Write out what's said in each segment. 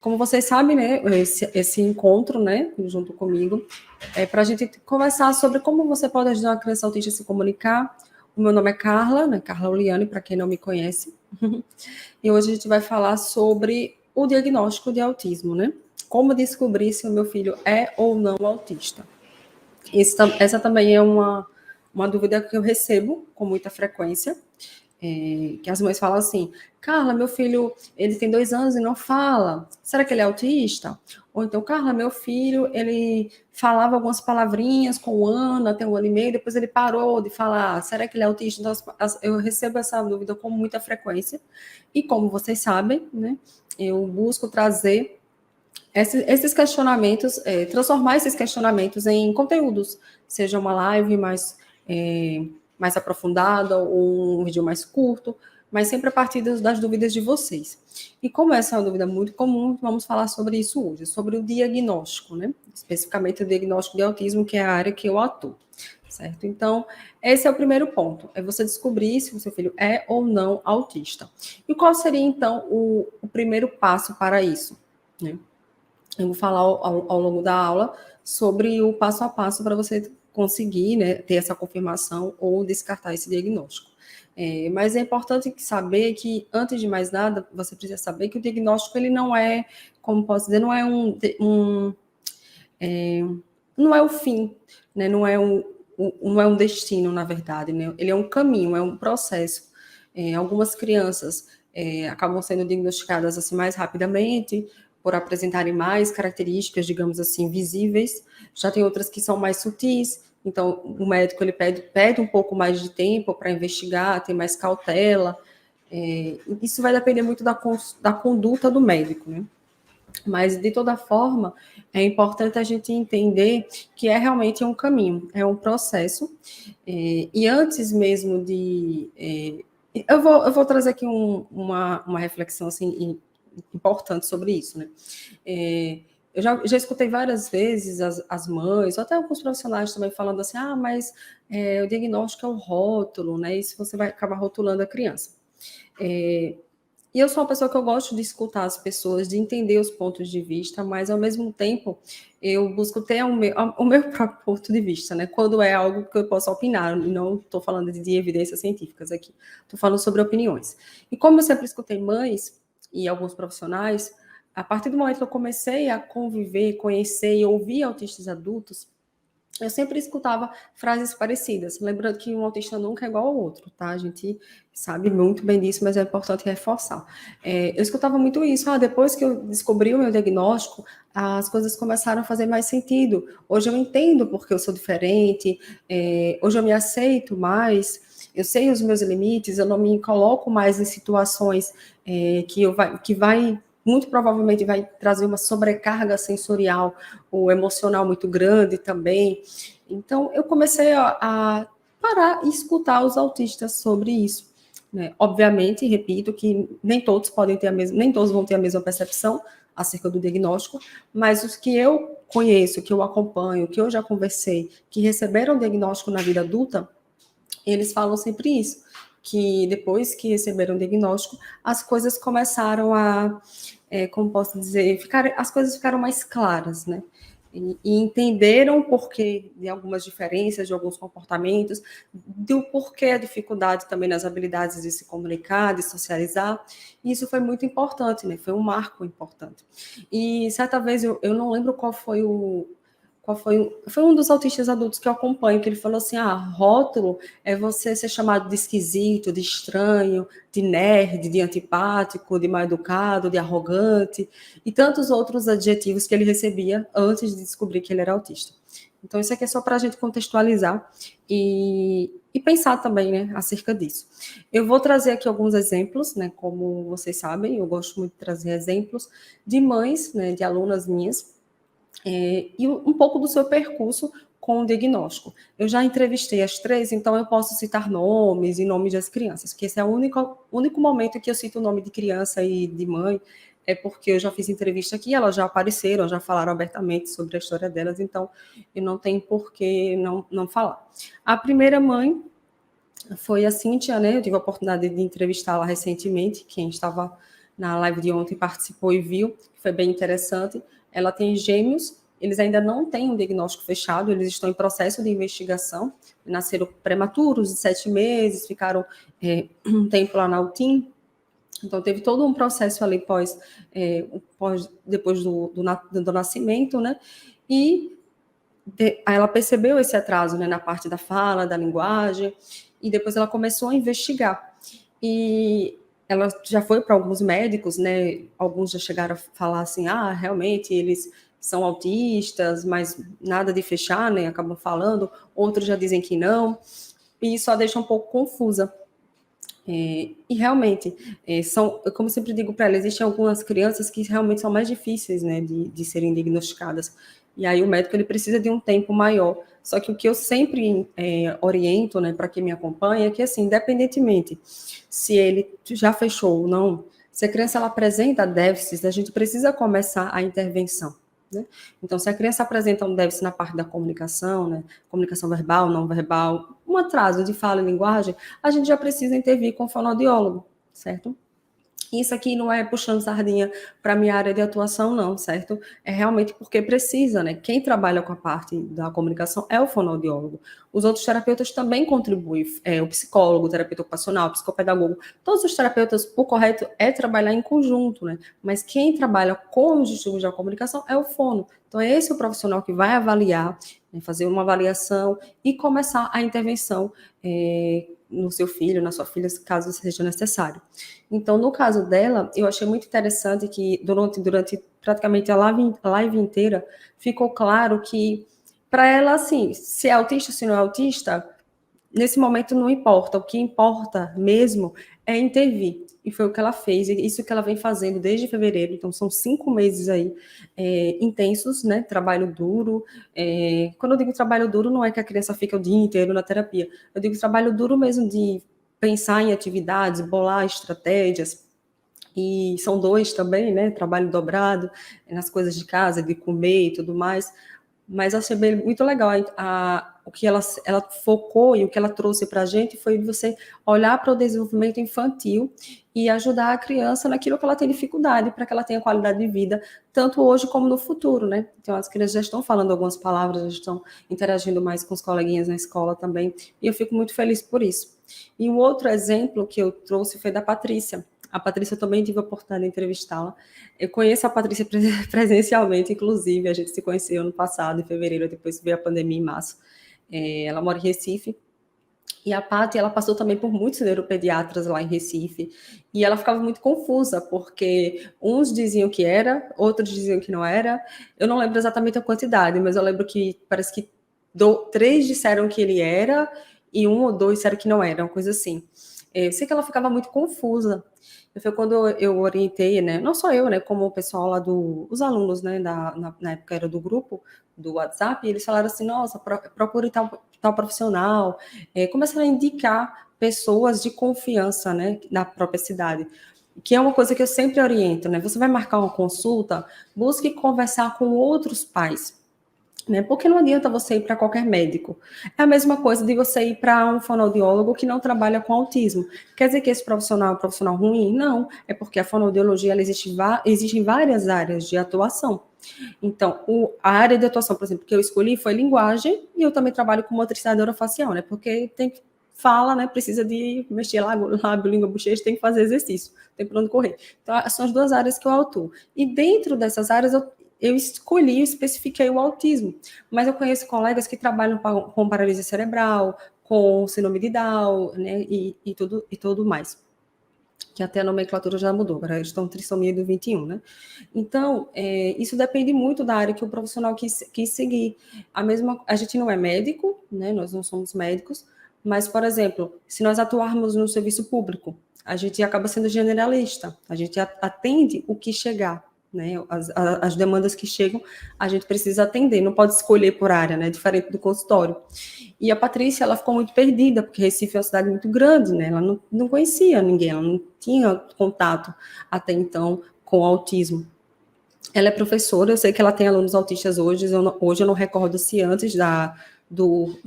Como vocês sabem, né, esse encontro, né, junto comigo, é para a gente conversar sobre como você pode ajudar uma criança autista a se comunicar. O meu nome é Carla, né, Carla Uliane, para quem não me conhece. E hoje a gente vai falar sobre o diagnóstico de autismo, né? Como descobrir se o meu filho é ou não autista. Essa também é uma dúvida que eu recebo com muita frequência. Que as mães falam assim: Carla, meu filho, ele tem 2 anos e não fala, será que ele é autista? Ou então, Carla, meu filho, ele falava algumas palavrinhas com o ano, até 1 ano e meio, depois ele parou de falar, será que ele é autista? Então, eu recebo essa dúvida com muita frequência, e como vocês sabem, né, eu busco trazer esses questionamentos, transformar esses questionamentos em conteúdos, seja uma live mais aprofundada ou um vídeo mais curto, mas sempre a partir das dúvidas de vocês. E como essa é uma dúvida muito comum, vamos falar sobre isso hoje, sobre o diagnóstico, né? Especificamente o diagnóstico de autismo, que é a área que eu atuo, certo? Então, esse é o primeiro ponto, é você descobrir se o seu filho é ou não autista. E qual seria, então, o primeiro passo para isso, né? Eu vou falar ao longo da aula sobre o passo a passo para você conseguir, né, ter essa confirmação ou descartar esse diagnóstico. Mas é importante saber que, antes de mais nada, você precisa saber que o diagnóstico, ele não é, como posso dizer, não é não é o fim, né, não é um destino, na verdade, né? Ele é um caminho, é um processo. Algumas crianças acabam sendo diagnosticadas assim mais rapidamente, por apresentarem mais características, digamos assim, visíveis. Já tem outras que são mais sutis, então o médico ele pede um pouco mais de tempo para investigar, tem mais cautela. Isso vai depender muito da conduta do médico, né? Mas, de toda forma, é importante a gente entender que é realmente um caminho, é um processo. E antes mesmo eu vou trazer aqui uma reflexão assim, importante sobre isso, né? Eu já escutei várias vezes as mães, ou até alguns profissionais também falando assim, mas o diagnóstico é um rótulo, né? Isso você vai acabar rotulando a criança. E eu sou uma pessoa que eu gosto de escutar as pessoas, de entender os pontos de vista, mas ao mesmo tempo eu busco ter o meu próprio ponto de vista, né? Quando é algo que eu posso opinar, não estou falando de evidências científicas aqui, estou falando sobre opiniões. E como eu sempre escutei mães e alguns profissionais, a partir do momento que eu comecei a conviver, conhecer e ouvir autistas adultos, eu sempre escutava frases parecidas, lembrando que um autista nunca é igual ao outro, tá? A gente sabe muito bem disso, mas é importante reforçar. Eu escutava muito isso, depois que eu descobri o meu diagnóstico, as coisas começaram a fazer mais sentido. Hoje eu entendo porque eu sou diferente, hoje eu me aceito mais, eu sei os meus limites, eu não me coloco mais em situações que vai muito provavelmente vai trazer uma sobrecarga sensorial ou emocional muito grande também. Então, eu comecei a parar e escutar os autistas sobre isso, né? Obviamente, repito que nem todos nem todos vão ter a mesma percepção acerca do diagnóstico, mas os que eu conheço, que eu acompanho, que eu já conversei, que receberam diagnóstico na vida adulta, eles falam sempre isso, que depois que receberam o diagnóstico, as coisas começaram como posso dizer, as coisas ficaram mais claras, né? E entenderam o porquê de algumas diferenças, de alguns comportamentos, do porquê a dificuldade também nas habilidades de se comunicar, de socializar. E isso foi muito importante, né? Foi um marco importante. E certa vez, eu não lembro foi um dos autistas adultos que eu acompanho, que ele falou assim, rótulo é você ser chamado de esquisito, de estranho, de nerd, de antipático, de mal educado, de arrogante, e tantos outros adjetivos que ele recebia antes de descobrir que ele era autista. Então, isso aqui é só para a gente contextualizar e pensar também, né, acerca disso. Eu vou trazer aqui alguns exemplos, né, como vocês sabem, eu gosto muito de trazer exemplos de mães, né, de alunas minhas, e um pouco do seu percurso com o diagnóstico. Eu já entrevistei as 3, então eu posso citar nomes e nomes das crianças, porque esse é o único momento que eu cito o nome de criança e de mãe, é porque eu já fiz entrevista aqui, elas já apareceram, já falaram abertamente sobre a história delas, então eu não tenho por que não falar. A primeira mãe foi a Cíntia, né? Eu tive a oportunidade de entrevistá-la recentemente, quem estava na live de ontem participou e viu, foi bem interessante. Ela tem gêmeos, eles ainda não têm um diagnóstico fechado, eles estão em processo de investigação, nasceram prematuros, de 7 meses, ficaram um tempo lá na UTIM, então teve todo um processo ali depois do nascimento, né? E ela percebeu esse atraso, né, na parte da fala, da linguagem, e depois ela começou a investigar. E ela já foi para alguns médicos, né? Alguns já chegaram a falar assim, realmente eles são autistas, mas nada de fechar, né? Acabam falando. Outros já dizem que não. E isso a deixa um pouco confusa. E realmente, como eu sempre digo para ela, existem algumas crianças que realmente são mais difíceis, né, de serem diagnosticadas. E aí o médico ele precisa de um tempo maior. Só que o que eu sempre oriento, né, para quem me acompanha é que, assim, independentemente se ele já fechou ou não, se a criança ela apresenta déficits, a gente precisa começar a intervenção. Né? Então, se a criança apresenta um déficit na parte da comunicação, né, comunicação verbal, não verbal, um atraso de fala e linguagem, a gente já precisa intervir com o fonoaudiólogo, certo? Isso aqui não é puxando sardinha para a minha área de atuação, não, certo? É realmente porque precisa, né? Quem trabalha com a parte da comunicação é o fonoaudiólogo. Os outros terapeutas também contribuem, o psicólogo, o terapeuta ocupacional, o psicopedagogo. Todos os terapeutas, o correto é trabalhar em conjunto, né? Mas quem trabalha com os distúrbios da comunicação é o fono. Então, é esse o profissional que vai avaliar, né, fazer uma avaliação e começar a intervenção no seu filho, na sua filha, caso seja necessário. Então, no caso dela, eu achei muito interessante que durante praticamente a live inteira, ficou claro que, para ela, assim, se é autista, se não é autista, nesse momento não importa. O que importa mesmo é intervir. E foi o que ela fez, e isso que ela vem fazendo desde fevereiro. Então, são 5 meses aí intensos, né? Trabalho duro. Quando eu digo trabalho duro, não é que a criança fica o dia inteiro na terapia. Eu digo trabalho duro mesmo de pensar em atividades, bolar estratégias. E são 2 também, né? Trabalho dobrado nas coisas de casa, de comer e tudo mais. Mas achei muito legal o que ela focou e o que ela trouxe para a gente foi você olhar para o desenvolvimento infantil e ajudar a criança naquilo que ela tem dificuldade, para que ela tenha qualidade de vida, tanto hoje como no futuro, né? Então, as crianças já estão falando algumas palavras, já estão interagindo mais com os coleguinhas na escola também, e eu fico muito feliz por isso. E um outro exemplo que eu trouxe foi da Patrícia. A Patrícia, eu também tive a oportunidade de entrevistá-la. Eu conheço a Patrícia presencialmente, inclusive, a gente se conheceu no passado, em fevereiro, depois veio a pandemia em março. Ela mora em Recife. E a Paty, ela passou também por muitos neuropediatras lá em Recife, e ela ficava muito confusa, porque uns diziam que era, outros diziam que não era. Eu não lembro exatamente a quantidade, mas eu lembro que parece que 3 disseram que ele era, e 1 ou 2 disseram que não era, uma coisa assim. Eu sei que ela ficava muito confusa. Foi quando eu orientei, né? Não só eu, né? Como o pessoal lá os alunos, né? Na época era do grupo do WhatsApp, e eles falaram assim: nossa, procure tal profissional. Começaram a indicar pessoas de confiança, né? Na própria cidade. Que é uma coisa que eu sempre oriento, né? Você vai marcar uma consulta, busque conversar com outros pais. Né? Porque não adianta você ir para qualquer médico. É a mesma coisa de você ir para um fonoaudiólogo que não trabalha com autismo. Quer dizer que esse profissional é um profissional ruim? Não, é porque a fonoaudiologia existe em várias áreas de atuação. Então, a área de atuação, por exemplo, que eu escolhi foi linguagem, e eu também trabalho com motricidade orofacial, né? Porque tem que fala, né? Precisa de mexer lábio, língua, bochecha, tem que fazer exercício, tem para onde correr. Então, são as 2 áreas que eu atuo. E dentro dessas áreas, eu especifiquei o autismo, mas eu conheço colegas que trabalham com paralisia cerebral, com síndrome de Down, né, e tudo mais. Que até a nomenclatura já mudou, agora eles estão trissomia do 21, né? Então, isso depende muito da área que o profissional quis seguir. A gente não é médico, né? Nós não somos médicos, mas, por exemplo, se nós atuarmos no serviço público, a gente acaba sendo generalista, a gente atende o que chegar. Né, as demandas que chegam, a gente precisa atender, não pode escolher por área, né, diferente do consultório. E a Patrícia, ela ficou muito perdida, porque Recife é uma cidade muito grande, né, ela não conhecia ninguém, ela não tinha contato até então com o autismo. Ela é professora, eu sei que ela tem alunos autistas hoje eu não recordo se antes do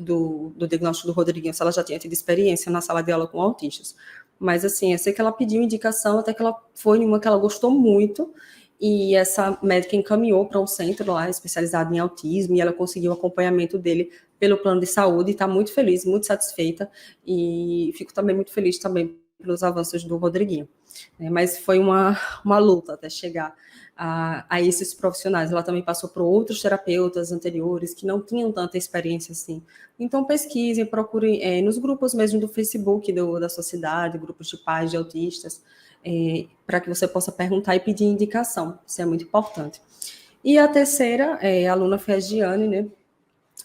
diagnóstico do Rodriguinho, se ela já tinha tido experiência na sala de aula com autistas. Mas, assim, eu sei que ela pediu indicação, até que ela foi em uma que ela gostou muito, e essa médica encaminhou para um centro lá especializado em autismo, e ela conseguiu o acompanhamento dele pelo plano de saúde, e está muito feliz, muito satisfeita, e fico também muito feliz também pelos avanços do Rodriguinho. Mas foi uma luta até chegar a esses profissionais. Ela também passou por outros terapeutas anteriores que não tinham tanta experiência assim. Então, pesquisem, procurem nos grupos mesmo do Facebook da sociedade, grupos de pais de autistas, para que você possa perguntar e pedir indicação. Isso é muito importante. E a terceira a aluna foi a Giane, né?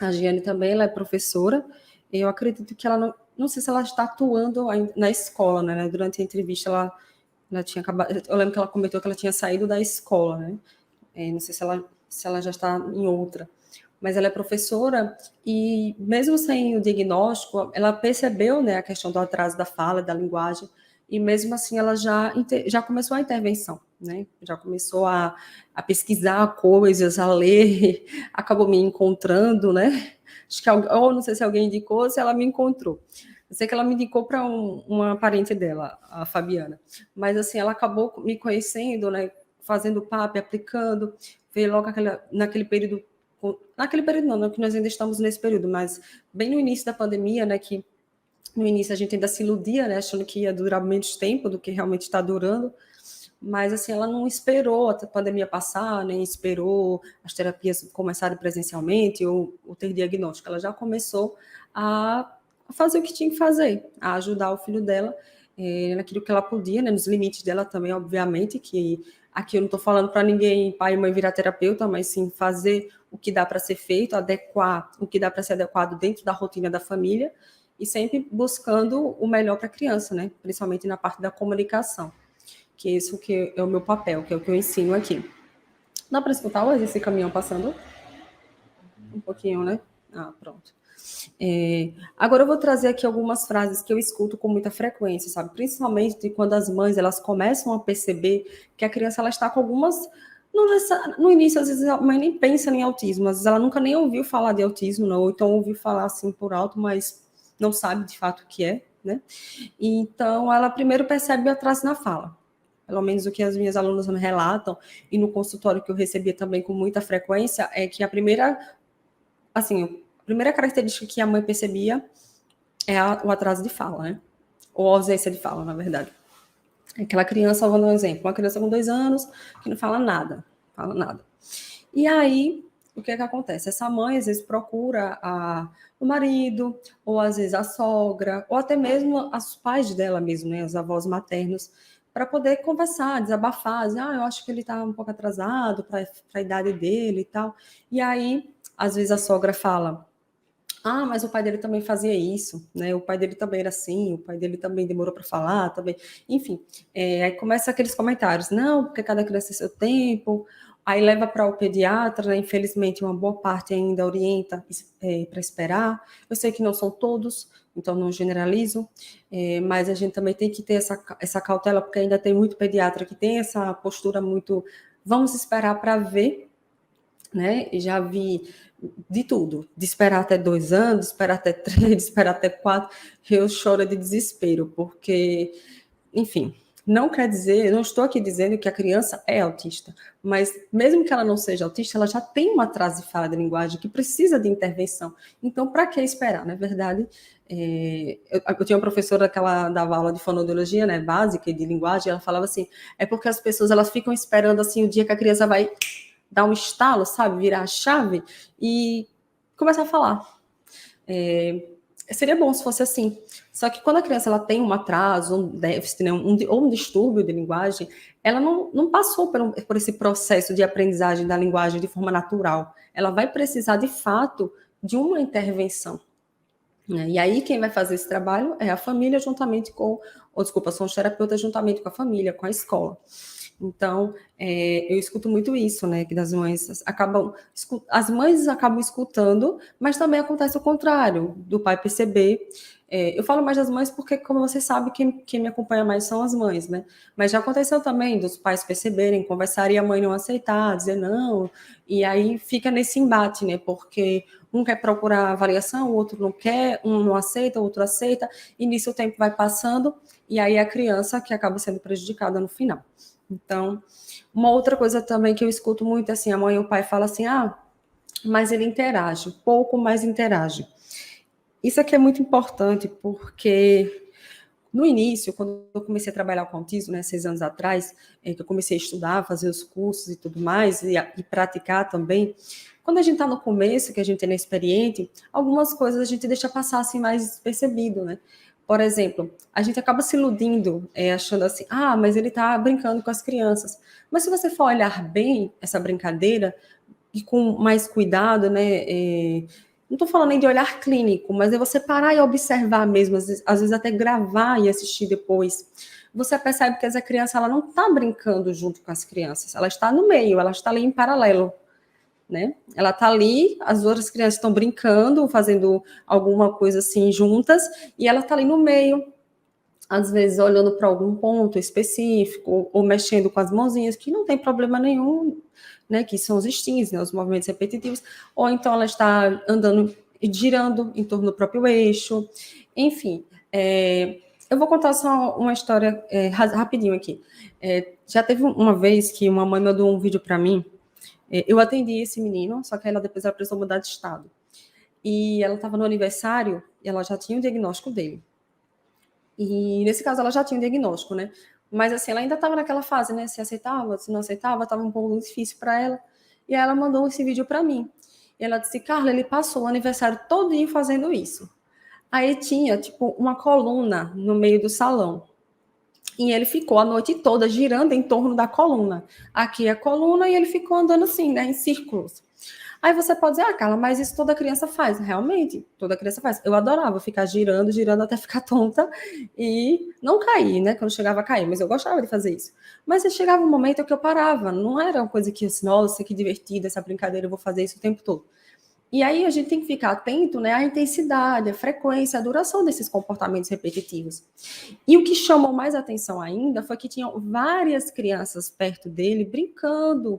A Giane também, ela é professora. Eu acredito que ela não sei se ela está atuando na escola, né? Durante a entrevista, ela tinha acabado. Eu lembro que ela comentou que ela tinha saído da escola, né? Não sei se ela já está em outra. Mas ela é professora e, mesmo sem o diagnóstico, ela percebeu, né, a questão do atraso da fala, da linguagem, e mesmo assim ela já começou a intervenção, né? Já começou a pesquisar coisas, a ler, acabou me encontrando, né? Acho que, ou não sei se alguém indicou, ou se ela me encontrou. Eu sei que ela me indicou para uma parente dela, a Fabiana. Mas, assim, ela acabou me conhecendo, né? Fazendo PAP, aplicando. Veio logo naquele período. Naquele período não, que nós ainda estamos nesse período, mas bem no início da pandemia, né? Que no início a gente ainda se iludia, né? Achando que ia durar menos tempo do que realmente está durando. Mas, assim, ela não esperou a pandemia passar, nem esperou as terapias começarem presencialmente ou ter diagnóstico. Ela já começou a fazer o que tinha que fazer, a ajudar o filho dela naquilo que ela podia, né, nos limites dela também, obviamente, que aqui eu não estou falando para ninguém, pai e mãe virar terapeuta, mas sim fazer o que dá para ser feito, adequar o que dá para ser adequado dentro da rotina da família e sempre buscando o melhor para a criança, né, principalmente na parte da comunicação, que é isso que é o meu papel, que é o que eu ensino aqui. Dá para escutar hoje esse caminhão passando? Um pouquinho, né? Ah, pronto. Agora eu vou trazer aqui algumas frases que eu escuto com muita frequência, sabe? Principalmente quando as mães elas começam a perceber que a criança ela está com algumas. No início, às vezes, a mãe nem pensa em autismo, às vezes ela nunca nem ouviu falar de autismo, não, ou então ouviu falar assim por alto, mas não sabe de fato o que é, né? Então, ela primeiro percebe o atraso na fala. Pelo menos o que as minhas alunas me relatam, e no consultório que eu recebia também com muita frequência, é que a primeira característica que a mãe percebia é o atraso de fala, né? Ou a ausência de fala, na verdade. Aquela criança, vou dar um exemplo, uma criança com 2 anos que não fala nada. E aí, o que é que acontece? Essa mãe, às vezes, procura o marido, ou às vezes a sogra, ou até mesmo os pais dela mesmo, né? Os avós maternos, para poder conversar, desabafar, dizer, eu acho que ele está um pouco atrasado para a idade dele e tal. E aí, às vezes, a sogra fala, mas o pai dele também fazia isso, né? O pai dele também era assim, o pai dele também demorou para falar, também. Enfim, aí começa aqueles comentários, não, porque cada criança tem seu tempo. Aí leva para o pediatra, né? Infelizmente, uma boa parte ainda orienta para esperar. Eu sei que não são todos, então não generalizo, mas a gente também tem que ter essa cautela, porque ainda tem muito pediatra que tem essa postura muito, vamos esperar para ver, né? E já vi de tudo, de esperar até 2 anos, de esperar até 3, de esperar até 4, eu choro de desespero, porque, enfim, não quer dizer, não estou aqui dizendo que a criança é autista, mas mesmo que ela não seja autista, ela já tem um atraso de fala de linguagem que precisa de intervenção. Então, para que esperar, não é verdade? Eu tinha uma professora que ela dava aula de fonoaudiologia, né, básica e de linguagem, ela falava assim, é porque as pessoas elas ficam esperando assim o dia que a criança vai dar um estalo, sabe? Virar a chave e começar a falar. Seria bom se fosse assim. Só que quando a criança ela tem um atraso, um déficit, né, ou um distúrbio de linguagem, ela não passou por esse processo de aprendizagem da linguagem de forma natural. Ela vai precisar, de fato, de uma intervenção. Né? E aí quem vai fazer esse trabalho é a família juntamente com, são os terapeutas juntamente com a família, com a escola. Então, eu escuto muito isso, né? Que das mães acabam, as mães acabam escutando, mas também acontece o contrário, do pai perceber. Eu falo mais das mães porque, como você sabe, quem me acompanha mais são as mães, né? Mas já aconteceu também dos pais perceberem, conversar e a mãe não aceitar, dizer não, e aí fica nesse embate, né? Porque um quer procurar avaliação, o outro não quer, um não aceita, o outro aceita, e nisso o tempo vai passando, e aí a criança que acaba sendo prejudicada no final. Então, uma outra coisa também que eu escuto muito, assim, a mãe e o pai falam assim, mas ele interage, pouco mais interage. Isso aqui é muito importante, porque no início, quando eu comecei a trabalhar com autismo, né, 6 anos atrás, que eu comecei a estudar, fazer os cursos e tudo mais, e praticar também, quando a gente está no começo, que a gente é inexperiente, algumas coisas a gente deixa passar assim mais despercebido, né? Por exemplo, a gente acaba se iludindo, achando assim, mas ele está brincando com as crianças. Mas se você for olhar bem essa brincadeira, e com mais cuidado, né? Não estou falando nem de olhar clínico, mas é você parar e observar mesmo, às vezes até gravar e assistir depois. Você percebe que essa criança ela não está brincando junto com as crianças, ela está no meio, ela está ali em paralelo, né? Ela está ali, as outras crianças estão brincando, fazendo alguma coisa assim juntas, e ela está ali no meio, às vezes olhando para algum ponto específico, ou mexendo com as mãozinhas, que não tem problema nenhum, né, que são os stings, né, os movimentos repetitivos, ou então ela está andando e girando em torno do próprio eixo, enfim. Eu vou contar só uma história rapidinho aqui. Já teve uma vez que uma mãe mandou um vídeo para mim, eu atendi esse menino, só que ela depois ela precisou mudar de estado. E ela estava no aniversário, e ela já tinha o diagnóstico dele. E nesse caso ela já tinha um diagnóstico, né? Mas assim, ela ainda estava naquela fase, né? Se aceitava, se não aceitava, estava um pouco difícil para ela. E aí ela mandou esse vídeo para mim. E ela disse: Carla, ele passou o aniversário todinho fazendo isso. Aí tinha, tipo, uma coluna no meio do salão. E ele ficou a noite toda girando em torno da coluna. Aqui é a coluna e ele ficou andando assim, né? Em círculos. Aí você pode dizer, Carla, mas isso toda criança faz. Realmente, toda criança faz. Eu adorava ficar girando, girando até ficar tonta e não cair, né? Quando chegava a cair, mas eu gostava de fazer isso. Mas chegava um momento que eu parava. Não era uma coisa que, assim, nossa, que divertida essa brincadeira, eu vou fazer isso o tempo todo. E aí a gente tem que ficar atento, né, à intensidade, à frequência, à duração desses comportamentos repetitivos. E o que chamou mais atenção ainda foi que tinham várias crianças perto dele brincando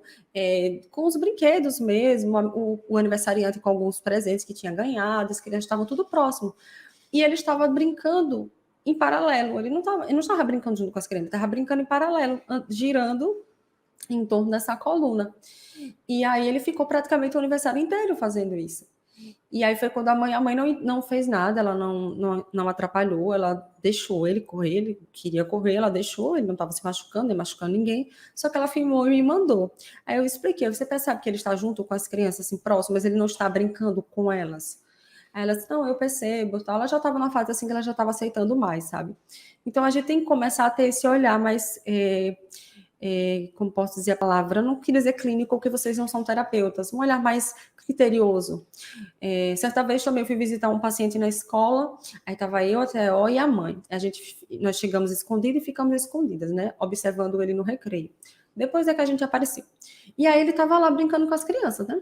com os brinquedos mesmo, o aniversariante com alguns presentes que tinha ganhado, as crianças estavam tudo próximo. E ele estava brincando em paralelo, ele não estava brincando junto com as crianças, ele estava brincando em paralelo, girando em torno dessa coluna. E aí ele ficou praticamente o aniversário inteiro fazendo isso. E aí foi quando a mãe não fez nada, ela não atrapalhou, ela deixou ele correr, ele queria correr, ela deixou, ele não estava se machucando, nem machucando ninguém, só que ela filmou e me mandou. Aí eu expliquei, você percebe que ele está junto com as crianças, assim, próximas, ele não está brincando com elas. Aí ela disse, não, eu percebo, tal. Ela já estava numa fase assim que ela já estava aceitando mais, sabe? Então a gente tem que começar a ter esse olhar mais... como posso dizer a palavra, não queria dizer clínico, porque vocês não são terapeutas, um olhar mais criterioso. Certa vez também eu fui visitar um paciente na escola, aí estava eu, a TO e a mãe. Nós chegamos escondidos e ficamos escondidas, né? Observando ele no recreio. Depois é que a gente apareceu. E aí ele estava lá brincando com as crianças, né?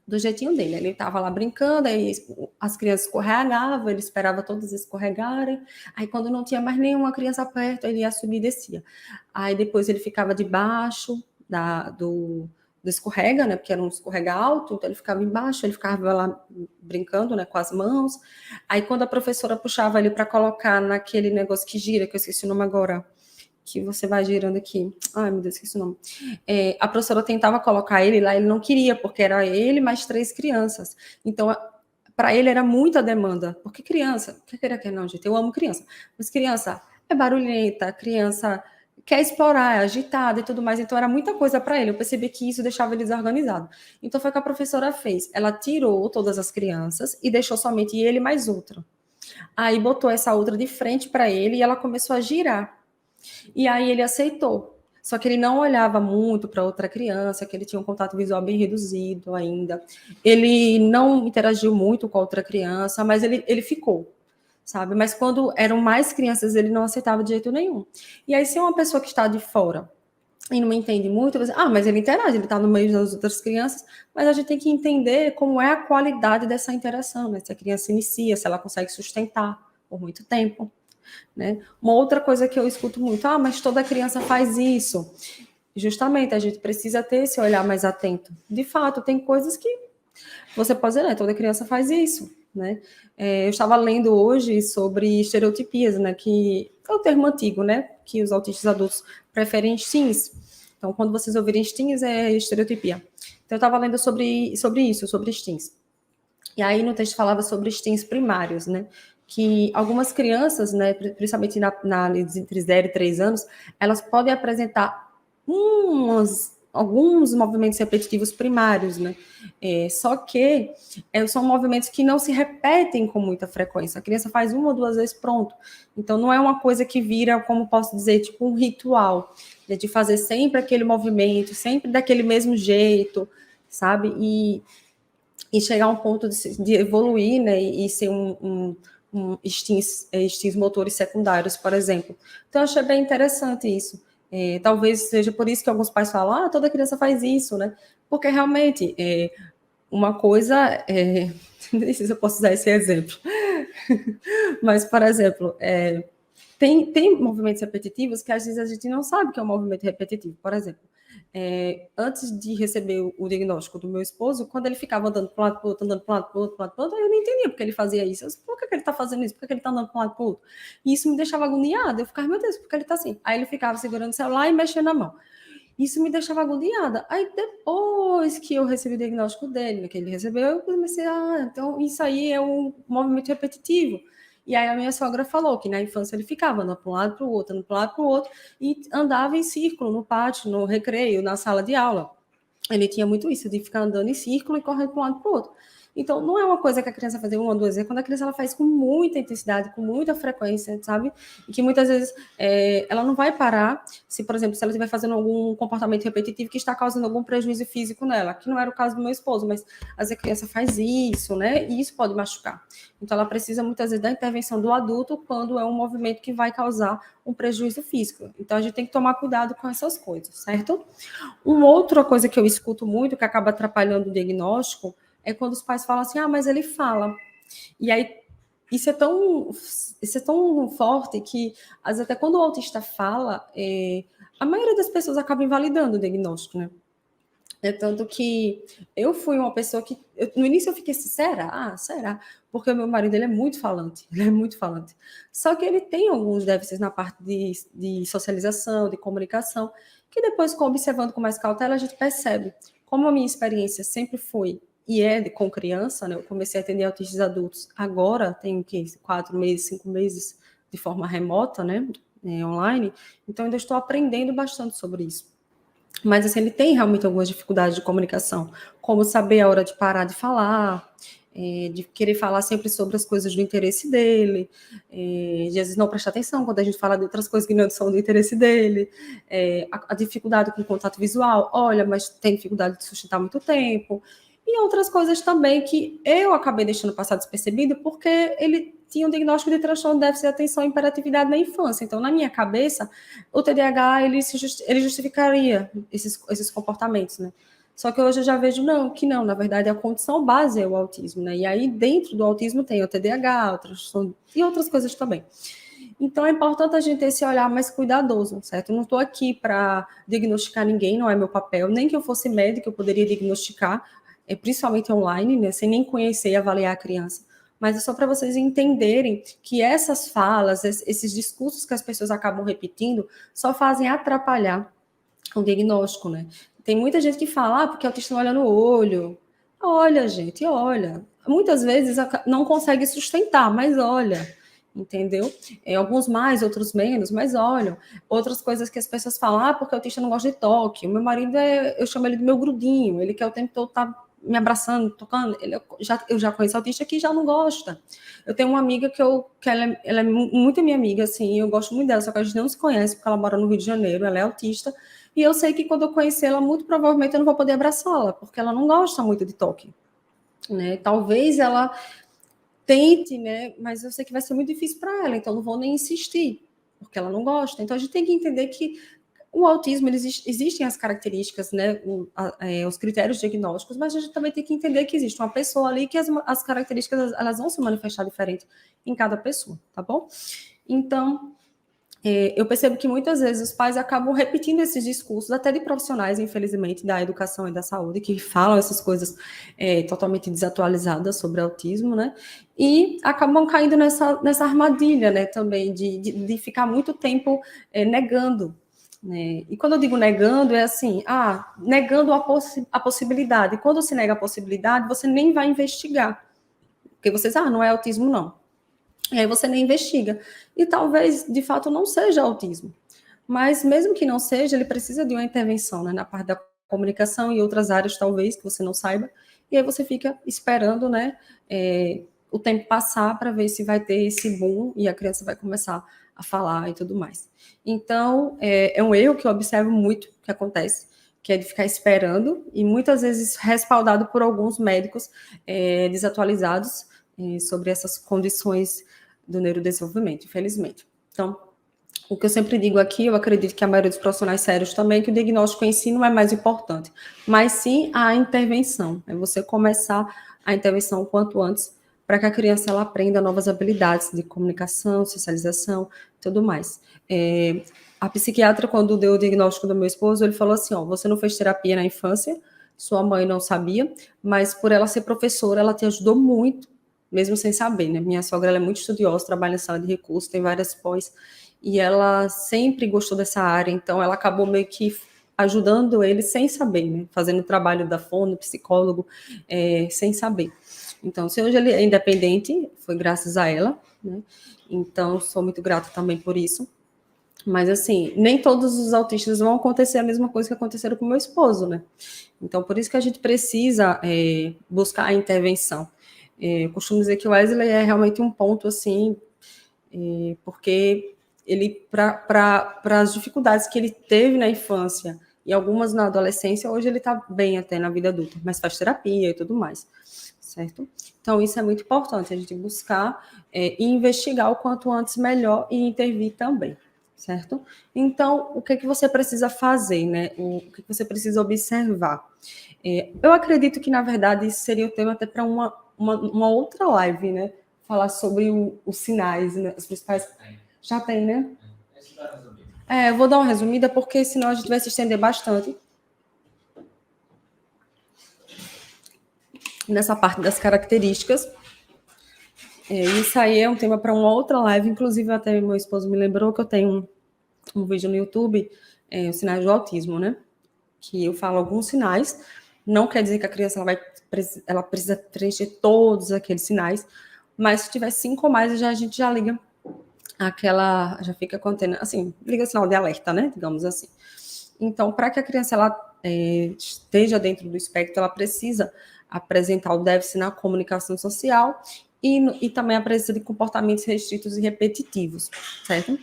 Do jeitinho dele. Ele estava lá brincando, aí as crianças escorregavam, ele esperava todas escorregarem. Aí, quando não tinha mais nenhuma criança perto, ele ia subir e descia. Aí, depois, ele ficava debaixo do escorrega, né? Porque era um escorrega alto, então ele ficava embaixo, ele ficava lá brincando, né? Com as mãos. Aí, quando a professora puxava ele para colocar naquele negócio que gira, que eu esqueci o nome agora, que você vai girando aqui. Ai, meu Deus, esqueci o nome. A professora tentava colocar ele lá, ele não queria, porque era ele mais 3 crianças. Então, para ele era muita demanda. Porque criança, quer queira, quer não, gente, eu amo criança. Mas criança é barulhenta, criança quer explorar, é agitada e tudo mais. Então, era muita coisa para ele. Eu percebi que isso deixava ele desorganizado. Então, foi o que a professora fez. Ela tirou todas as crianças e deixou somente ele mais outra. Aí, botou essa outra de frente para ele e ela começou a girar. E aí ele aceitou. Só que ele não olhava muito para outra criança, que ele tinha um contato visual bem reduzido ainda. Ele não interagiu muito com a outra criança, mas ele ficou, sabe? Mas quando eram mais crianças, ele não aceitava de jeito nenhum. E aí, se é uma pessoa que está de fora e não entende muito, você, mas ele interage, ele está no meio das outras crianças, mas a gente tem que entender como é a qualidade dessa interação, né? Se a criança inicia, se ela consegue sustentar por muito tempo, né? Uma outra coisa que eu escuto muito, mas toda criança faz isso. Justamente, a gente precisa ter esse olhar mais atento. De fato, tem coisas que você pode dizer, né? Toda criança faz isso, né? Eu estava lendo hoje sobre estereotipias, né? Que é o termo antigo, né? Que os autistas adultos preferem STEAMs. Então, quando vocês ouvirem STEAMs, é estereotipia. Então, eu estava lendo sobre isso, sobre STEAMs. E aí, no texto falava sobre STEAMs primários, né? Que algumas crianças, né, principalmente entre 0 e 3 anos, elas podem apresentar alguns movimentos repetitivos primários, né? Só que são movimentos que não se repetem com muita frequência. A criança faz uma ou duas vezes, pronto. Então, não é uma coisa que vira, como posso dizer, tipo um ritual, né, de fazer sempre aquele movimento, sempre daquele mesmo jeito, sabe? E chegar a um ponto de evoluir, né, e ser um instintos motores secundários, por exemplo. Então, eu achei bem interessante isso. Talvez seja por isso que alguns pais falam, toda criança faz isso, né? Porque realmente, uma coisa, não sei se eu posso usar esse exemplo, mas, por exemplo, tem movimentos repetitivos que às vezes a gente não sabe que é um movimento repetitivo. Por exemplo, antes de receber o diagnóstico do meu esposo, quando ele ficava andando para um lado para o outro, andando para um lado para o outro, eu não entendia porque ele fazia isso. Eu disse, por que ele está fazendo isso? Por que ele está andando para um lado para o outro? E isso me deixava agoniada. Eu ficava, meu Deus, por que ele está assim? Aí ele ficava segurando o celular e mexendo na mão. Isso me deixava agoniada. Aí depois que eu recebi o diagnóstico dele, que ele recebeu, eu comecei, então isso aí é um movimento repetitivo. E aí a minha sogra falou que na infância ele ficava andando para um lado para o outro, andando para um lado para o outro, e andava em círculo no pátio, no recreio, na sala de aula. Ele tinha muito isso, de ficar andando em círculo e correndo para um lado para o outro. Então, não é uma coisa que a criança faz uma ou duas vezes, quando a criança ela faz com muita intensidade, com muita frequência, sabe? E que muitas vezes ela não vai parar se, por exemplo, se ela estiver fazendo algum comportamento repetitivo que está causando algum prejuízo físico nela, que não era o caso do meu esposo, mas às vezes a criança faz isso, né? E isso pode machucar. Então, ela precisa muitas vezes da intervenção do adulto quando é um movimento que vai causar um prejuízo físico. Então, a gente tem que tomar cuidado com essas coisas, certo? Uma outra coisa que eu escuto muito, que acaba atrapalhando o diagnóstico, é quando os pais falam assim, mas ele fala. E aí, isso é tão forte que, às vezes, até quando o autista fala, a maioria das pessoas acaba invalidando o diagnóstico, né? Tanto que eu fui uma pessoa que, no início eu fiquei assim, será? Porque o meu marido, ele é muito falante, Só que ele tem alguns déficits na parte de socialização, de comunicação, que depois, observando com mais cautela, a gente percebe. Como a minha experiência sempre foi e com criança, né? Eu comecei a atender autistas adultos agora, tenho 4 meses, 5 meses de forma remota, né? Online, então ainda estou aprendendo bastante sobre isso. Mas assim, ele tem realmente algumas dificuldades de comunicação, como saber a hora de parar de falar, de querer falar sempre sobre as coisas do interesse dele, de às vezes não prestar atenção quando a gente fala de outras coisas que não são do interesse dele, a dificuldade com o contato visual, olha, mas tem dificuldade de sustentar muito tempo, e outras coisas também que eu acabei deixando passar despercebido, porque ele tinha um diagnóstico de transtorno de déficit de atenção e hiperatividade na infância. Então, na minha cabeça, o TDAH ele justificaria esses comportamentos, né? Só que hoje eu já vejo que não, na verdade a condição base é o autismo, né? E aí dentro do autismo tem o TDAH, o transtorno e outras coisas também. Então é importante a gente ter esse olhar mais cuidadoso, certo? Eu não estou aqui para diagnosticar ninguém, não é meu papel, nem que eu fosse médica eu poderia diagnosticar, principalmente online, né? Sem nem conhecer e avaliar a criança. Mas é só para vocês entenderem que essas falas, esses discursos que as pessoas acabam repetindo, só fazem atrapalhar o diagnóstico, né? Tem muita gente que fala, porque o autista não olha no olho. Olha, gente, olha. Muitas vezes não consegue sustentar, mas olha, entendeu? Alguns mais, outros menos, mas olham. Outras coisas que as pessoas falam, porque o autista não gosta de toque. O meu marido, eu chamo ele de meu grudinho, ele quer o tempo todo estar me abraçando, tocando. Eu já conheço autista que já não gosta. Eu tenho uma amiga que ela é muito minha amiga, assim, eu gosto muito dela, só que a gente não se conhece, porque ela mora no Rio de Janeiro, ela é autista, e eu sei que quando eu conhecer ela, muito provavelmente eu não vou poder abraçá-la, porque ela não gosta muito de toque, né? Talvez ela tente, né? Mas eu sei que vai ser muito difícil para ela, então não vou nem insistir, porque ela não gosta. Então a gente tem que entender que o autismo, existem as características, né, os critérios diagnósticos, mas a gente também tem que entender que existe uma pessoa ali que as características, elas vão se manifestar diferente em cada pessoa, tá bom? Então, eu percebo que muitas vezes os pais acabam repetindo esses discursos, até de profissionais, infelizmente, da educação e da saúde, que falam essas coisas totalmente desatualizadas sobre autismo, né? E acabam caindo nessa armadilha, né, também, de ficar muito tempo negando. Né? E quando eu digo negando, é assim, negando a possibilidade. Quando se nega a possibilidade, você nem vai investigar. Porque vocês, não é autismo, não. E aí você nem investiga. E talvez, de fato, não seja autismo. Mas mesmo que não seja, ele precisa de uma intervenção, né, na parte da comunicação e outras áreas, talvez, que você não saiba. E aí você fica esperando, né, o tempo passar para ver se vai ter esse boom e a criança vai começar a falar e tudo mais. Então, é um erro que eu observo muito que acontece, que é de ficar esperando e muitas vezes respaldado por alguns médicos desatualizados sobre essas condições do neurodesenvolvimento, infelizmente. Então, o que eu sempre digo aqui, eu acredito que a maioria dos profissionais sérios também, que o diagnóstico em si não é mais importante, mas sim a intervenção. É você começar a intervenção o quanto antes, para que a criança ela aprenda novas habilidades de comunicação, socialização, tudo mais. A psiquiatra, quando deu o diagnóstico do meu esposo, ele falou assim, você não fez terapia na infância, sua mãe não sabia, mas por ela ser professora, ela te ajudou muito, mesmo sem saber, né? Minha sogra ela é muito estudiosa, trabalha em sala de recursos, tem várias pós, e ela sempre gostou dessa área, então ela acabou meio que ajudando ele sem saber, né? Fazendo o trabalho da fono, psicólogo, sem saber. Então, se hoje ele é independente, foi graças a ela, né? Então, sou muito grata também por isso. Mas, assim, nem todos os autistas vão acontecer a mesma coisa que aconteceram com meu esposo, né? Então, por isso que a gente precisa buscar a intervenção. Eu costumo dizer que o Wesley é realmente um ponto, assim, porque ele, para as dificuldades que ele teve na infância e algumas na adolescência, hoje ele está bem até na vida adulta, mas faz terapia e tudo mais, certo? Então, isso é muito importante, a gente buscar e investigar o quanto antes melhor e intervir também, certo? Então, o que é que você precisa fazer, né? O que você precisa observar? Eu acredito que, na verdade, isso seria o tema até para uma outra live, né? Falar sobre os sinais, né? Os principais. Já tem, né? Eu vou dar uma resumida, porque senão a gente vai se estender bastante nessa parte das características. Isso aí é um tema para uma outra live. Inclusive, até meu esposo me lembrou que eu tenho um vídeo no YouTube, os sinais do autismo, né? Que eu falo alguns sinais. Não quer dizer que a criança ela precisa preencher todos aqueles sinais, mas se tiver 5 ou mais, a gente já liga já fica contendo, assim, liga sinal de alerta, né? Digamos assim. Então, para que a criança ela esteja dentro do espectro, ela precisa apresentar o déficit na comunicação social e também a presença de comportamentos restritos e repetitivos, certo?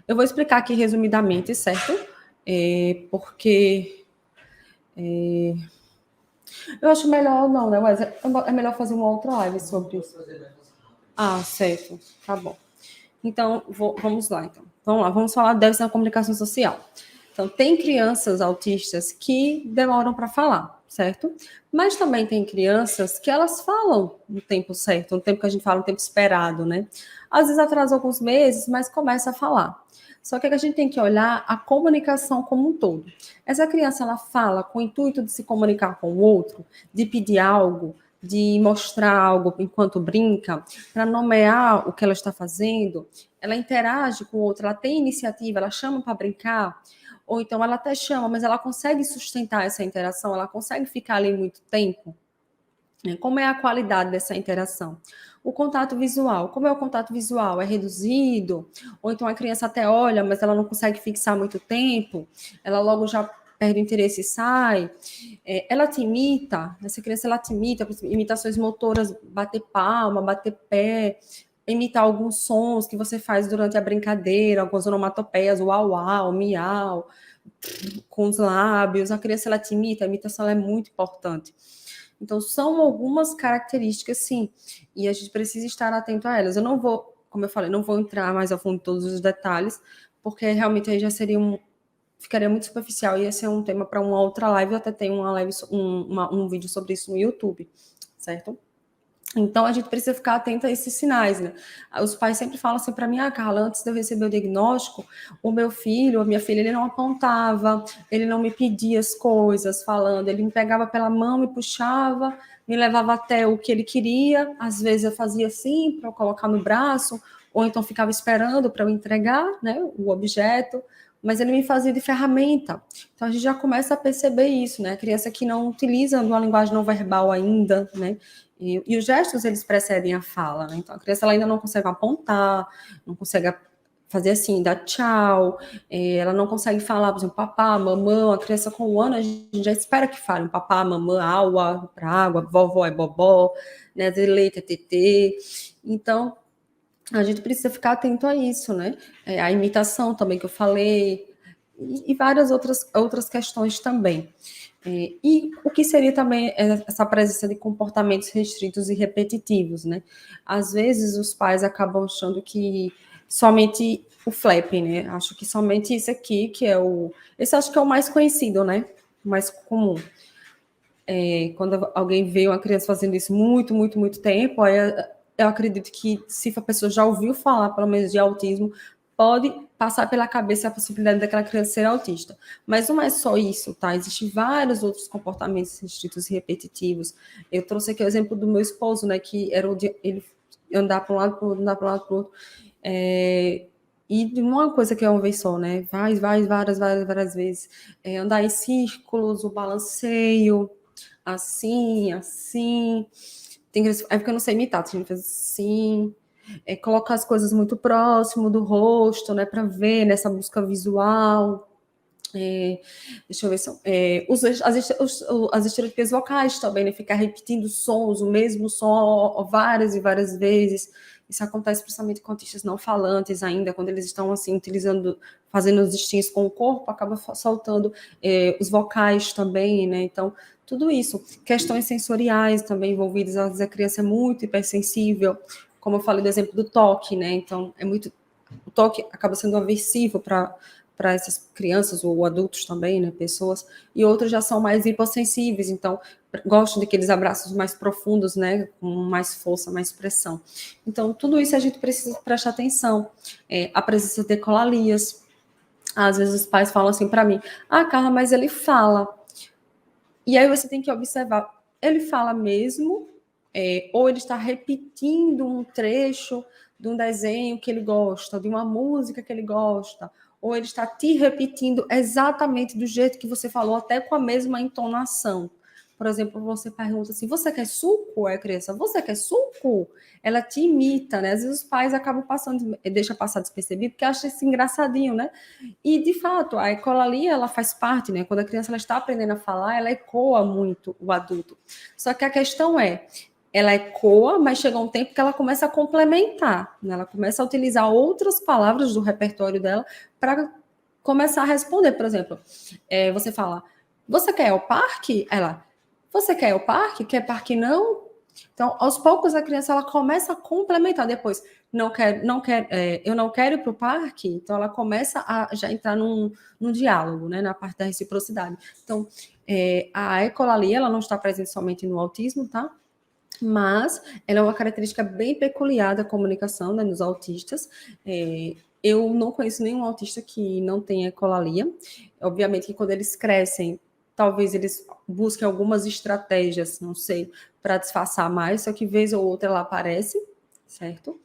Eu vou explicar aqui resumidamente, certo? Porque eu acho melhor não, né? Mas é melhor fazer uma outra live sobre isso. Certo. Tá bom. Então, vamos lá, então. Vamos lá, vamos falar déficit na comunicação social. Então, tem crianças autistas que demoram para falar, certo? Mas também tem crianças que elas falam no tempo certo, no tempo que a gente fala, no tempo esperado, né? Às vezes atrasa alguns meses, mas começa a falar. Só que a gente tem que olhar a comunicação como um todo. Essa criança, ela fala com o intuito de se comunicar com o outro, de pedir algo, de mostrar algo enquanto brinca, para nomear o que ela está fazendo, ela interage com o outro, ela tem iniciativa, ela chama para brincar, ou então ela até chama, mas ela consegue sustentar essa interação, ela consegue ficar ali muito tempo. Como é a qualidade dessa interação? O contato visual. Como é o contato visual? É reduzido? Ou então a criança até olha, mas ela não consegue fixar muito tempo? Ela logo já perde o interesse e sai? Ela te imita? Essa criança ela te imita? Imitações motoras, bater palma, bater pé, imitar alguns sons que você faz durante a brincadeira, algumas onomatopeias, uau, uau, miau, com os lábios. A criança ela te imita, a imitação ela é muito importante. Então, são algumas características, sim, e a gente precisa estar atento a elas. Eu não vou, como eu falei, não vou entrar mais a fundo em todos os detalhes, porque realmente aí já seria ficaria muito superficial e esse é um tema para uma outra live. Eu até tenho uma live, um vídeo sobre isso no YouTube, certo? Então, a gente precisa ficar atento a esses sinais, né? Os pais sempre falam assim para mim, Carla, antes de eu receber o diagnóstico, o meu filho, a minha filha, ele não apontava, ele não me pedia as coisas falando, ele me pegava pela mão, me puxava, me levava até o que ele queria, às vezes eu fazia assim, para eu colocar no braço, ou então ficava esperando para eu entregar, né, o objeto, mas ele me fazia de ferramenta. Então, a gente já começa a perceber isso, né? A criança que não utiliza uma linguagem não verbal ainda, né? E os gestos, eles precedem a fala, né? Então, a criança ela ainda não consegue apontar, não consegue fazer assim, dar tchau, ela não consegue falar, por exemplo, papá, mamã, a criança com 1 ano, a gente já espera que fale um papá, mamã, água, para água, vovó é bobó, né? Leite é tetê. Então, a gente precisa ficar atento a isso, né? A imitação também que eu falei, e várias outras questões também. E o que seria também essa presença de comportamentos restritos e repetitivos, né? Às vezes os pais acabam achando que somente o flapping, né? Acho que somente isso aqui, que é esse acho que é o mais conhecido, né? O mais comum. Quando alguém vê uma criança fazendo isso muito, muito, muito tempo, aí eu acredito que se a pessoa já ouviu falar, pelo menos, de autismo, pode passar pela cabeça a possibilidade daquela criança ser autista. Mas não é só isso, tá? Existem vários outros comportamentos restritos e repetitivos. Eu trouxe aqui o exemplo do meu esposo, né? Que era ele andar para um lado, para o outro, andar para um lado, para o outro. E de uma coisa que é uma vez só, né? Várias vezes. Andar em círculos, o balanceio, assim. Tem que, é porque eu não sei imitar, tem que fazer assim. Colocar as coisas muito próximo do rosto, né, para ver nessa busca visual. Deixa eu ver, as estereotipias vocais também, né, ficar repetindo sons, o mesmo som várias e várias vezes. Isso acontece principalmente com autistas não falantes ainda, quando eles estão assim fazendo os instintos com o corpo, acaba soltando os vocais também, né? Então, tudo isso. Questões sensoriais também envolvidas, às vezes a criança é muito hipersensível, como eu falei do exemplo do toque, né? Então, o toque acaba sendo aversivo para essas crianças ou adultos também, né, pessoas, e outros já são mais hipossensíveis, então gostam daqueles abraços mais profundos, né, com mais força, mais pressão. Então, tudo isso a gente precisa prestar atenção. A presença de ecolalias. Às vezes os pais falam assim para mim, Carla, mas ele fala. E aí você tem que observar, ele fala mesmo, ou ele está repetindo um trecho de um desenho que ele gosta, de uma música que ele gosta, ou ele está te repetindo exatamente do jeito que você falou, até com a mesma entonação. Por exemplo, você pergunta assim, você quer suco? É, criança, você quer suco? Ela te imita, né? Às vezes os pais acabam deixa passar despercebido, porque acham isso engraçadinho, né? E, de fato, a ecolalia, ela faz parte, né? Quando a criança ela está aprendendo a falar, ela ecoa muito o adulto. Só que a questão ela ecoa, mas chega um tempo que ela começa a complementar, né? Ela começa a utilizar outras palavras do repertório dela para começar a responder. Por exemplo, você fala, você quer ir ao parque? Ela, você quer ir ao parque? Quer parque não? Então, aos poucos, a criança ela começa a complementar. Depois, eu não quero ir para o parque, então ela começa a já entrar num diálogo, né, na parte da reciprocidade. Então, a ecolalia, ela não está presente somente no autismo, tá? Mas ela é uma característica bem peculiar da comunicação, né, nos autistas. Eu não conheço nenhum autista que não tenha ecolalia. Obviamente que quando eles crescem, talvez eles busquem algumas estratégias, não sei, para disfarçar mais, só que vez ou outra ela aparece, certo?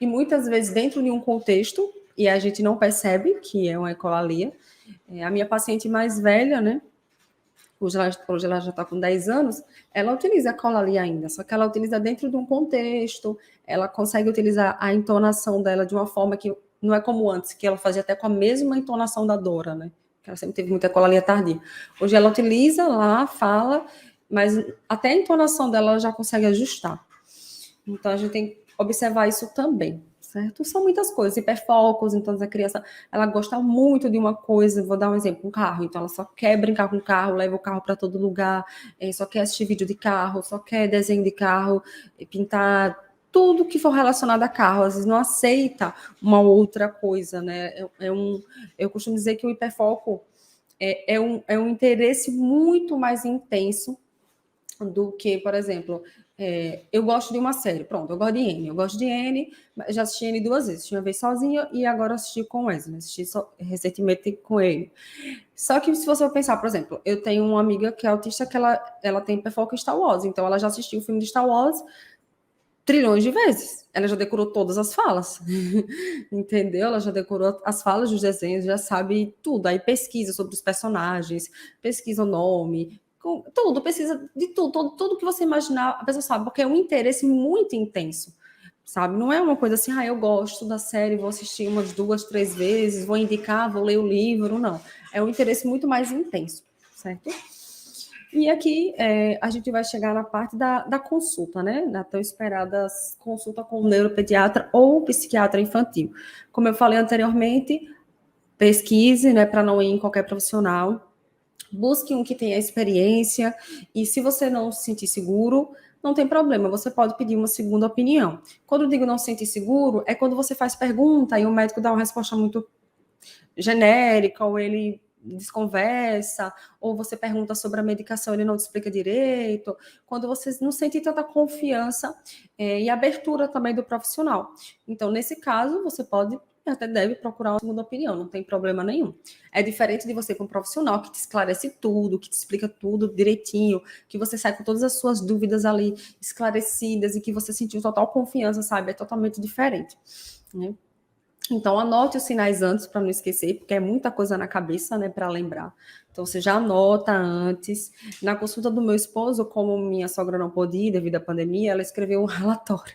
E muitas vezes dentro de um contexto, e a gente não percebe que é uma ecolalia. A minha paciente mais velha, né, hoje ela já está com 10 anos, ela utiliza a cola ali ainda, só que ela utiliza dentro de um contexto, ela consegue utilizar a entonação dela de uma forma que não é como antes, que ela fazia até com a mesma entonação da Dora, né? Que ela sempre teve muita colalia tardia. Hoje ela utiliza lá, fala, mas até a entonação dela ela já consegue ajustar. Então a gente tem que observar isso também, certo? São muitas coisas, hiperfocos, então a criança, ela gosta muito de uma coisa, vou dar um exemplo, um carro, então ela só quer brincar com o carro, leva o carro para todo lugar, só quer assistir vídeo de carro, só quer desenho de carro, pintar, tudo que for relacionado a carro, às vezes não aceita uma outra coisa, né? Eu costumo dizer que o hiperfoco é um interesse muito mais intenso do que, por exemplo, eu gosto de uma série, pronto, eu gosto de N, já assisti N 2 vezes, uma vez sozinha e agora assisti com o Wesley, assisti recentemente com ele. Só que se você pensar, por exemplo, eu tenho uma amiga que é autista que ela tem hiperfoco em Star Wars, então ela já assistiu o filme de Star Wars trilhões de vezes. Ela já decorou todas as falas, entendeu? Ela já decorou as falas dos desenhos, já sabe tudo. Aí pesquisa sobre os personagens, pesquisa o nome, tudo, pesquisa de tudo que você imaginar, a pessoa sabe, porque é um interesse muito intenso, sabe? Não é uma coisa assim, eu gosto da série, vou assistir umas 2, 3 vezes, vou indicar, vou ler o livro, não. É um interesse muito mais intenso, certo? E aqui a gente vai chegar na parte da consulta, né? Da tão esperada consulta com o neuropediatra ou psiquiatra infantil. Como eu falei anteriormente, pesquise, né, para não ir em qualquer profissional. Busque um que tenha experiência. E se você não se sentir seguro, não tem problema, você pode pedir uma segunda opinião. Quando eu digo não se sentir seguro, é quando você faz pergunta e o médico dá uma resposta muito genérica, ou ele desconversa, ou você pergunta sobre a medicação, ele não te explica direito, quando você não sente tanta confiança e abertura também do profissional. Então, nesse caso, você pode até deve procurar uma segunda opinião, não tem problema nenhum. É diferente de você ir para um profissional que te esclarece tudo, que te explica tudo direitinho, que você sai com todas as suas dúvidas ali esclarecidas e que você sentiu total confiança, sabe? É totalmente diferente, né? Então, anote os sinais antes para não esquecer, porque é muita coisa na cabeça, né, para lembrar. Então, você já anota antes. Na consulta do meu esposo, como minha sogra não pôde ir devido à pandemia, ela escreveu um relatório.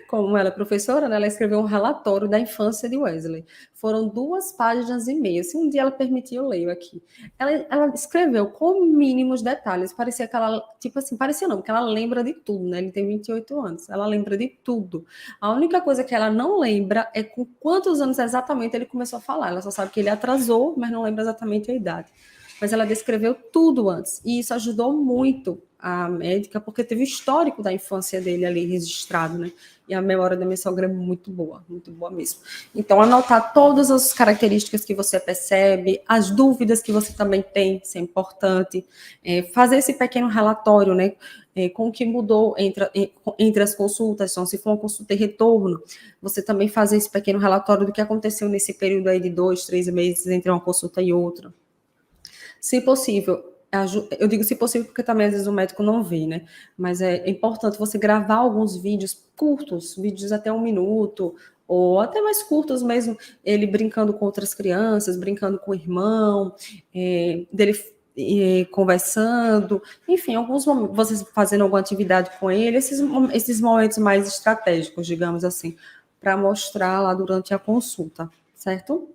Como ela é professora, né, ela escreveu um relatório da infância de Wesley. Foram 2 páginas e meia. Se um dia ela permitir, eu leio aqui. Ela escreveu com mínimos detalhes. Parecia que ela, tipo assim, parecia não, porque ela lembra de tudo, né? Ele tem 28 anos. Ela lembra de tudo. A única coisa que ela não lembra é com quantos anos exatamente ele começou a falar. Ela só sabe que ele atrasou, mas não lembra exatamente a idade. Mas ela descreveu tudo antes. E isso ajudou muito a médica, porque teve o histórico da infância dele ali registrado, né? E a memória da minha sogra é muito boa mesmo. Então, anotar todas as características que você percebe, as dúvidas que você também tem, isso é importante. Fazer esse pequeno relatório, né? Com o que mudou entre as consultas, então, se for uma consulta e retorno, você também fazer esse pequeno relatório do que aconteceu nesse período aí de 2, 3 meses entre uma consulta e outra. Se possível, eu digo se possível porque também às vezes o médico não vê, né? Mas é importante você gravar alguns vídeos curtos, vídeos até 1 minuto, ou até mais curtos mesmo, ele brincando com outras crianças, brincando com o irmão, dele conversando, enfim, alguns momentos, vocês fazendo alguma atividade com ele, esses momentos mais estratégicos, digamos assim, para mostrar lá durante a consulta, certo?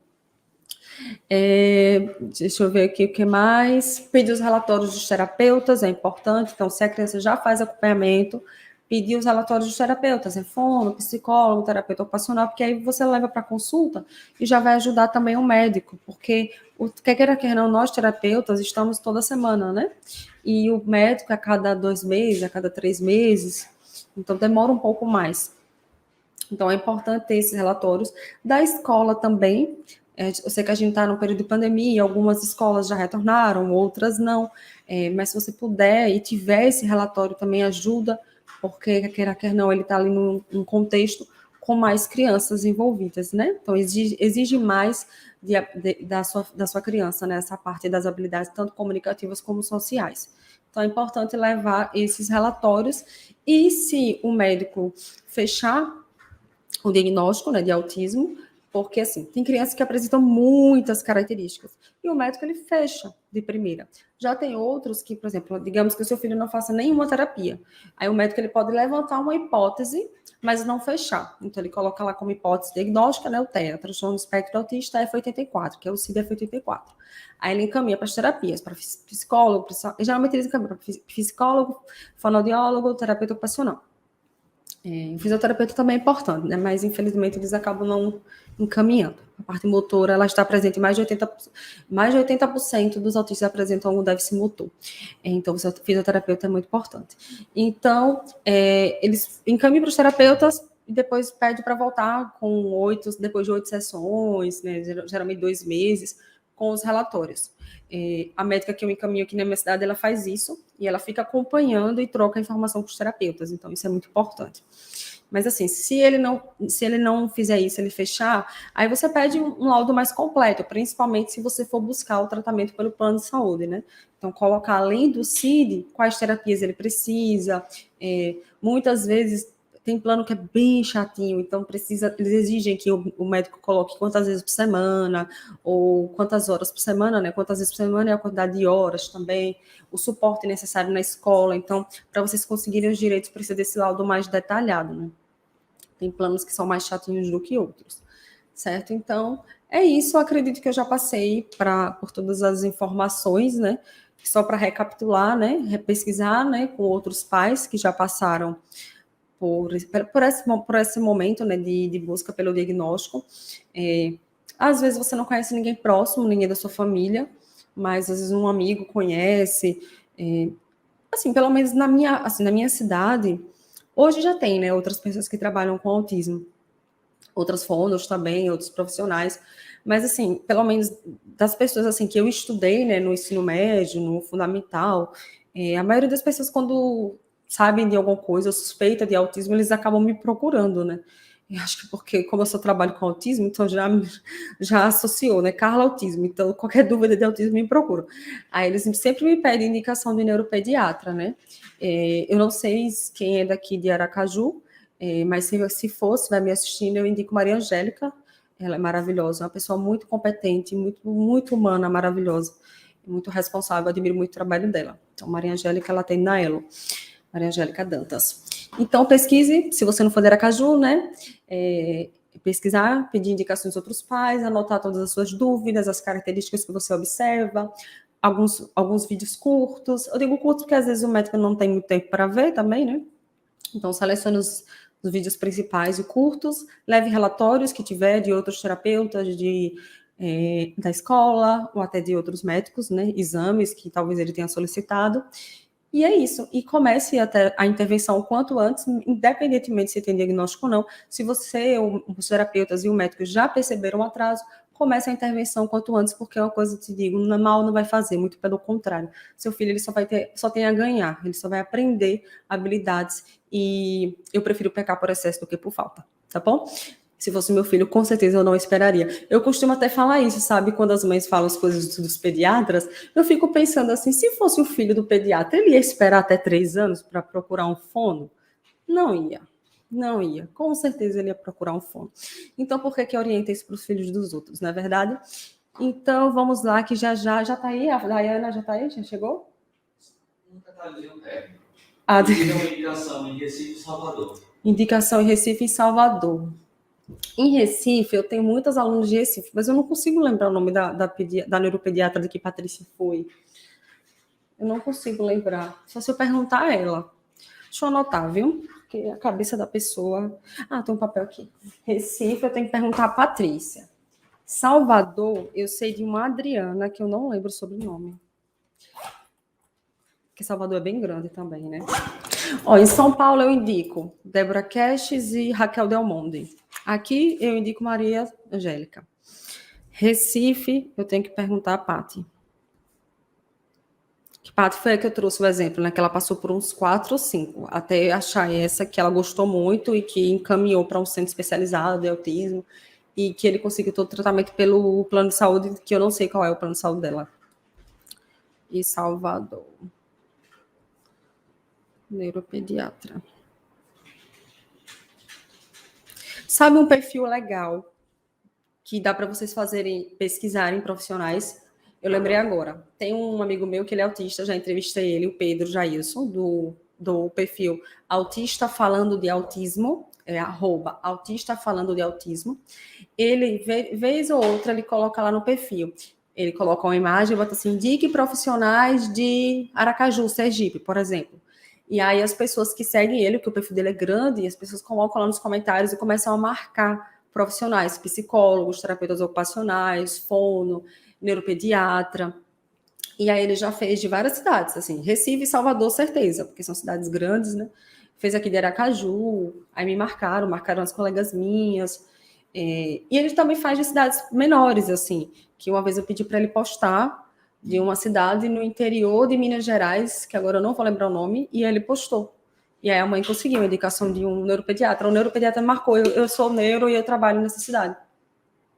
Deixa eu ver aqui o que mais. Pedir os relatórios dos terapeutas é importante. Então, se a criança já faz acompanhamento, pedir os relatórios dos terapeutas, fono, psicólogo, terapeuta ocupacional, porque aí você leva para consulta e já vai ajudar também o médico, porque quer queira, quer não, nós terapeutas estamos toda semana, né? E o médico a cada 2 meses, a cada 3 meses, então demora um pouco mais. Então, é importante ter esses relatórios da escola também. Eu sei que a gente está no período de pandemia, algumas escolas já retornaram, outras não. Mas se você puder e tiver esse relatório também ajuda, porque, quer não, ele está ali num contexto com mais crianças envolvidas, né? Então, exige mais da sua criança, né? Essa parte das habilidades, tanto comunicativas como sociais. Então, é importante levar esses relatórios. E se o médico fechar o diagnóstico, né, de autismo, porque assim, tem crianças que apresentam muitas características e o médico ele fecha de primeira. Já tem outros que, por exemplo, digamos que o seu filho não faça nenhuma terapia. Aí o médico ele pode levantar uma hipótese, mas não fechar. Então ele coloca lá como hipótese diagnóstica, né, o TEA, transtorno do espectro autista F84, que é o CID-F84. Aí ele encaminha para as terapias, para psicólogo, geralmente eles encaminham para psicólogo, fonoaudiólogo, terapeuta ocupacional. O fisioterapeuta também é importante, né? Mas infelizmente eles acabam não encaminhando. A parte motora ela está presente em mais de 80% dos autistas apresentam algum déficit motor. Então, o fisioterapeuta é muito importante. Então, eles encaminham para os terapeutas e depois pede para voltar depois de 8 sessões, né? Geralmente 2 meses, com os relatórios. A médica que eu encaminho aqui na minha cidade, ela faz isso, e ela fica acompanhando e troca informação com os terapeutas, então isso é muito importante. Mas assim, se ele não fizer isso, ele fechar, aí você pede um laudo mais completo, principalmente se você for buscar o tratamento pelo plano de saúde, né? Então, colocar além do CID, quais terapias ele precisa. Muitas vezes tem plano que é bem chatinho, então eles exigem que o médico coloque quantas vezes por semana, ou quantas horas por semana, né? Quantas vezes por semana é a quantidade de horas também, o suporte necessário na escola. Então, para vocês conseguirem os direitos, precisa desse laudo mais detalhado, né? Tem planos que são mais chatinhos do que outros, certo? Então, é isso. Eu acredito que eu já passei por todas as informações, né? Só para recapitular, né? Repesquisar, né? Com outros pais que já passaram por esse momento, né? De busca pelo diagnóstico. Às vezes você não conhece ninguém próximo, ninguém da sua família, mas às vezes um amigo conhece. Assim, pelo menos na minha cidade, hoje já tem, né, outras pessoas que trabalham com autismo, outras fonos também, outros profissionais, mas assim, pelo menos das pessoas assim que eu estudei, né, no ensino médio, no fundamental, a maioria das pessoas quando sabem de alguma coisa, ou suspeita de autismo, eles acabam me procurando, né? Eu acho que porque, como eu só trabalho com autismo, então já associou, né? Carla Autismo. Então, qualquer dúvida de autismo me procura. Aí eles sempre me pedem indicação de neuropediatra, né? Eu não sei quem é daqui de Aracaju, mas se for, se vai me assistindo, eu indico Maria Angélica. Ela é maravilhosa, uma pessoa muito competente, muito, muito humana, maravilhosa, muito responsável. Eu admiro muito o trabalho dela. Então, Maria Angélica, ela tem na Elo. Maria Angélica Dantas. Então, pesquise, se você não for de Aracaju, né? Pesquisar, pedir indicações de outros pais, anotar todas as suas dúvidas, as características que você observa, alguns vídeos curtos. Eu digo curto porque às vezes o médico não tem muito tempo para ver também, né? Então, selecione os vídeos principais e curtos, leve relatórios que tiver de outros terapeutas, da escola, ou até de outros médicos, né? Exames que talvez ele tenha solicitado. E é isso. E comece a intervenção o quanto antes, independentemente se tem diagnóstico ou não. Se você, os terapeutas e o médico já perceberam o atraso, comece a intervenção o quanto antes, porque é uma coisa, te digo, mal não vai fazer, muito pelo contrário. Seu filho ele só tem a ganhar, ele só vai aprender habilidades. E eu prefiro pecar por excesso do que por falta, tá bom? Se fosse meu filho, com certeza eu não esperaria. Eu costumo até falar isso, sabe? Quando as mães falam as coisas dos pediatras, eu fico pensando assim, se fosse o filho do pediatra, ele ia esperar até 3 anos para procurar um fono? Não ia. Não ia. Com certeza ele ia procurar um fono. Então, por que orienta isso para os filhos dos outros, não é verdade? Então, vamos lá, que já tá aí? A Dayana já tá aí? Já chegou? Nunca tá ali o técnico. Uma indicação em Recife e Salvador. Indicação em Recife e Salvador. Em Recife, eu tenho muitos alunos de Recife, mas eu não consigo lembrar o nome da neuropediatra de que Patrícia foi. Eu não consigo lembrar. Só se eu perguntar a ela. Deixa eu anotar, viu? Porque a cabeça da pessoa... tem um papel aqui. Recife, eu tenho que perguntar a Patrícia. Salvador, eu sei de uma Adriana, que eu não lembro o sobrenome. Porque Salvador é bem grande também, né? Em São Paulo eu indico Débora Kestes e Raquel Del Monde. Aqui eu indico Maria Angélica. Recife, eu tenho que perguntar a Paty. Que Paty foi a que eu trouxe o exemplo, né? Que ela passou por uns 4 ou 5, até achar essa que ela gostou muito e que encaminhou para um centro especializado de autismo e que ele conseguiu todo o tratamento pelo plano de saúde, que eu não sei qual é o plano de saúde dela. E Salvador. Neuropediatra. Sabe um perfil legal que dá para vocês pesquisarem profissionais? Eu lembrei agora. Tem um amigo meu que ele é autista, já entrevistei ele, o Pedro Jailson, do perfil Autista Falando de Autismo, @autista falando de autismo. Ele, vez ou outra, ele coloca lá no perfil. Ele coloca uma imagem e bota assim, indique profissionais de Aracaju, Sergipe, por exemplo. E aí as pessoas que seguem ele, porque o perfil dele é grande, e as pessoas colocam lá nos comentários e começam a marcar profissionais, psicólogos, terapeutas ocupacionais, fono, neuropediatra. E aí ele já fez de várias cidades, assim, Recife e Salvador, certeza, porque são cidades grandes, né? Fez aqui de Aracaju, aí me marcaram as colegas minhas. E ele também faz de cidades menores, assim, que uma vez eu pedi para ele postar de uma cidade no interior de Minas Gerais, que agora eu não vou lembrar o nome, e ele postou. E aí a mãe conseguiu a indicação de um neuropediatra. O neuropediatra marcou, eu sou neuro e eu trabalho nessa cidade.